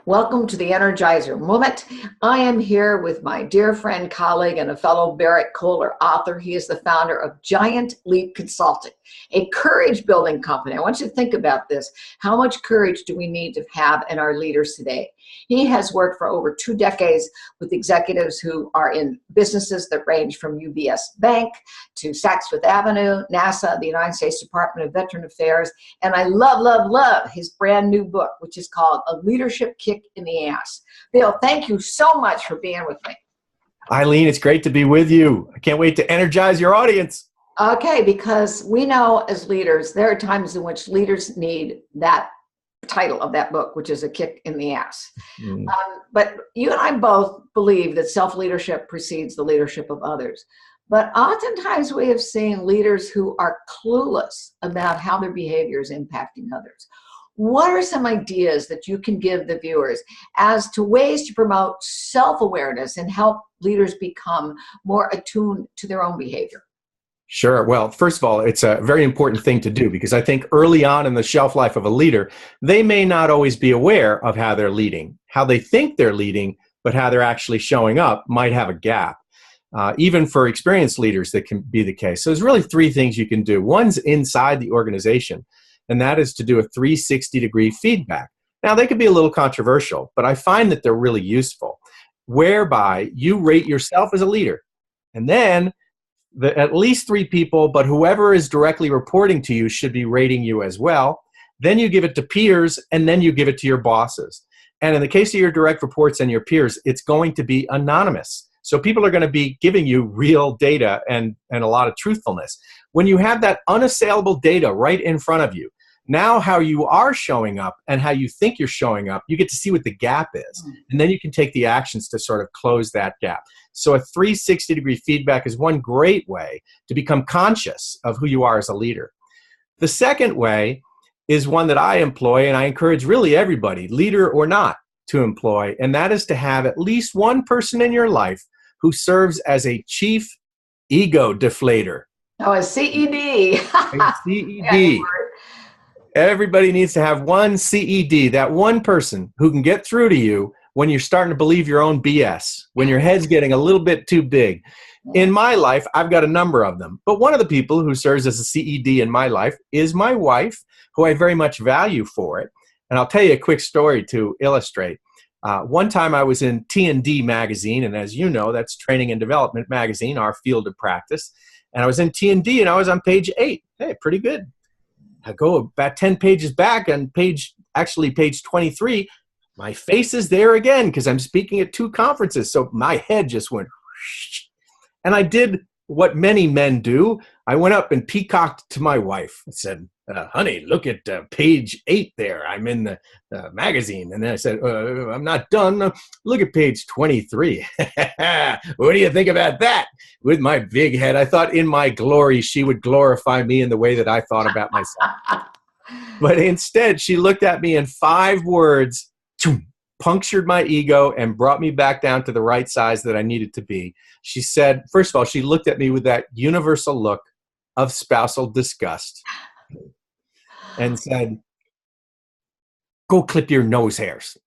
Welcome to the Energizer Moment. I am here with my dear friend, colleague, and a fellow Barrett Kohler author. He is the founder of Giant Leap Consulting, a courage building company. I want you to think about this. How much courage do we need to have in our leaders today? He has worked for over 2 decades with executives who are in businesses that range from UBS Bank to Saks Fifth Avenue, NASA, the United States Department of Veteran Affairs, and I love his brand new book, which is called A Leadership Kick in the Ass. Bill, thank you so much for being with me. Eileen, it's great to be with you. I can't wait to energize your audience. Okay, because we know as leaders, there are times in which leaders need that title of that book, which is A Kick in the Ass. But you and I both believe that self-leadership precedes the leadership of others. But oftentimes we have seen leaders who are clueless about how their behavior is impacting others. What are some ideas that you can give the viewers as to ways to promote self-awareness and help leaders become more attuned to their own behavior? Sure. Well, first of all, it's a very important thing to do because I think early on in the shelf life of a leader, they may not always be aware of how they're leading. How they think they're leading, but how they're actually showing up might have a gap. Even for experienced leaders, that can be the case. So there's really 3 things you can do. One's inside the organization, and that is to do a 360-degree feedback. Now, they can be a little controversial, but I find that they're really useful, whereby you rate yourself as a leader, and then at least 3 people, but whoever is directly reporting to you should be rating you as well. Then you give it to peers, and then you give it to your bosses. And in the case of your direct reports and your peers, it's going to be anonymous. So people are going to be giving you real data and a lot of truthfulness. When you have that unassailable data right in front of you, now how you are showing up and how you think you're showing up, you get to see what the gap is. And then you can take the actions to sort of close that gap. So a 360-degree feedback is one great way to become conscious of who you are as a leader. The second way is one that I employ, and I encourage really everybody, leader or not, to employ, and that is to have at least one person in your life who serves as a chief ego deflator. Oh, a CED. A CED. Everybody needs to have one CED, that one person who can get through to you when you're starting to believe your own BS, when your head's getting a little bit too big. In my life, I've got a number of them, but one of the people who serves as a CED in my life is my wife, who I very much value for it. And I'll tell you a quick story to illustrate. One time I was in T&D magazine, and as you know, that's Training and Development magazine, our field of practice. And I was in T&D, and I was on page 8. Hey, pretty good. I go about 10 pages back on page 23. My face is there again because I'm speaking at 2 conferences. So my head just went, whoosh. And I did what many men do. I went up and peacocked to my wife and said, honey, look at page 8 there. I'm in the magazine. And then I said, I'm not done. Look at page 23. What do you think about that? With my big head, I thought in my glory, she would glorify me in the way that I thought about myself. But instead, she looked at me in 5 words, punctured my ego and brought me back down to the right size that I needed to be. She said, first of all, she looked at me with that universal look of spousal disgust and said, go clip your nose hairs.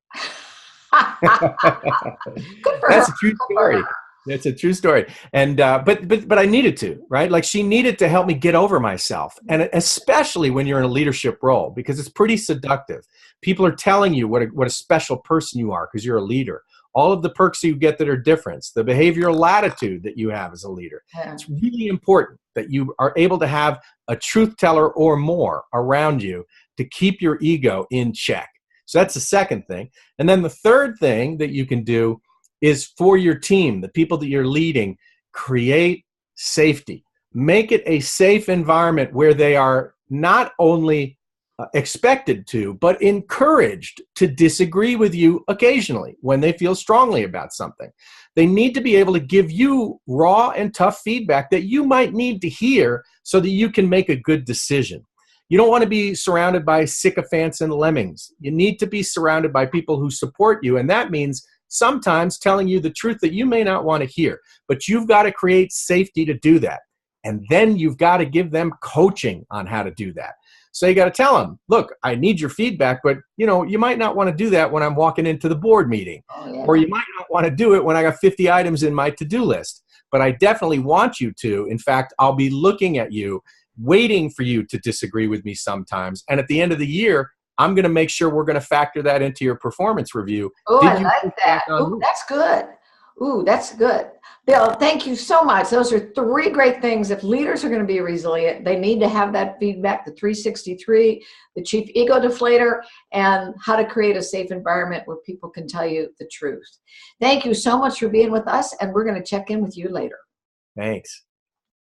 That's a true story. That's a true story. And but I needed to, right? Like she needed to help me get over myself. And especially when you're in a leadership role, because it's pretty seductive. People are telling you what a special person you are because you're a leader. All of the perks you get that are different, the behavioral latitude that you have as a leader. Yeah. It's really important that you are able to have a truth teller or more around you to keep your ego in check. So that's the second thing. And then the third thing that you can do is for your team, the people that you're leading, create safety. Make it a safe environment where they are not only expected to, but encouraged to disagree with you occasionally when they feel strongly about something. They need to be able to give you raw and tough feedback that you might need to hear so that you can make a good decision. You don't want to be surrounded by sycophants and lemmings. You need to be surrounded by people who support you, and that means sometimes telling you the truth that you may not want to hear, but you've got to create safety to do that. And then you've got to give them coaching on how to do that. So you got to tell them, look, I need your feedback, but you might not want to do that when I'm walking into the board meeting, or you might not want to do it when I got 50 items in my to-do list, but I definitely want you to. In fact, I'll be looking at you, waiting for you to disagree with me sometimes. And at the end of the year, I'm going to make sure we're going to factor that into your performance review. Oh, I like that. Oh, that's good. Ooh, that's good. Bill, thank you so much. Those are 3 great things. If leaders are going to be resilient, they need to have that feedback, the 363, the chief ego deflator, and how to create a safe environment where people can tell you the truth. Thank you so much for being with us, and we're going to check in with you later. Thanks.